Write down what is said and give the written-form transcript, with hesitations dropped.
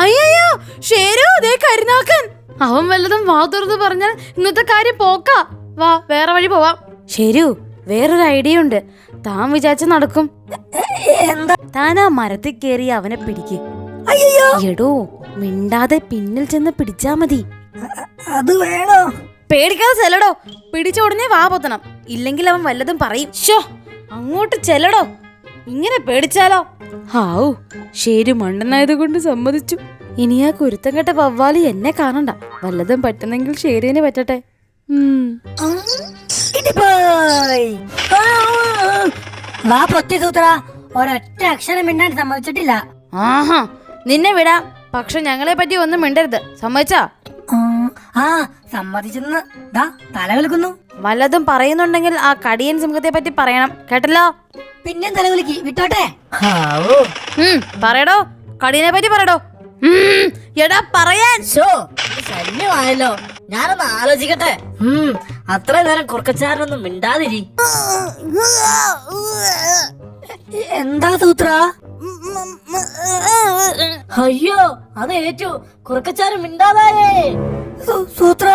അയ്യോ ഷേരു, ദേ കരുനാക്കൻ. അവൻ വല്ലതും വാ തുറന്ന് പറഞ്ഞാൽ ഇന്നത്തെ കാര്യം പോക്കാ. വാ വേറെ വഴി പോവാം. ഷേരു, വേറൊരു ഐഡിയ ഉണ്ട്. താൻ വിചാരിച്ച നടക്കും. താൻ ആ മരത്തിൽ കയറി അവനെ പിടിക്ക്. എടോ, മിണ്ടാതെ പിന്നിൽ ചെന്ന് പിടിച്ചാ മതി. അത് വേണോ? പേടിക്കാതെ ചെല്ലടോ. പിടിച്ച ഉടനെ വാ പൊത്തണം, ഇല്ലെങ്കിൽ അവൻ വല്ലതും പറയും. ഷോ, അങ്ങോട്ട് ചെല്ലടോ. ഇങ്ങനെ പേടിച്ചാലോ? ഹാവൂ, ഷേരു മണ്ടനായത് കൊണ്ട് സമ്മതിച്ചു. ഇനി ആ കുരുത്തം കെട്ട വവ്വാലി എന്നെ കാണണ്ട. വല്ലതും പറ്റുന്നെങ്കിൽ ഷേരുവിന് പറ്റട്ടെ. ഒരൊറ്റ അക്ഷരം മിണ്ടാൻ സമ്മതിച്ചിട്ടില്ല. ആഹാ, നിന്നെ വിടാം. പക്ഷെ ഞങ്ങളെ പറ്റി ഒന്നും മിണ്ടരുത്. സമ്മതിച്ചാ? ആ സമ്മതിച്ചെന്ന് തല വിളിക്കുന്നു. വല്ലതും പറയുന്നുണ്ടെങ്കിൽ ആ കടിയൻ സിംഹത്തെ പറ്റി പറയണം, കേട്ടല്ലോ? പിന്നെ തലവിളിക്ക് വിട്ടോട്ടെ. പറയടോ, കടിയനെ പറ്റി പറയടോ. എടാ പറയാൻ. ശല്യമായല്ലോ, ഞാനൊന്ന് ആലോചിക്കട്ടെ. അത്ര നേരം കുറുക്കച്ചാരനൊന്നും മിണ്ടാതിരി. എന്താ സൂത്ര? അയ്യോ, അത് ഏറ്റു. കുറുക്കച്ചാരൻ മിണ്ടാതായേ. സൂത്ര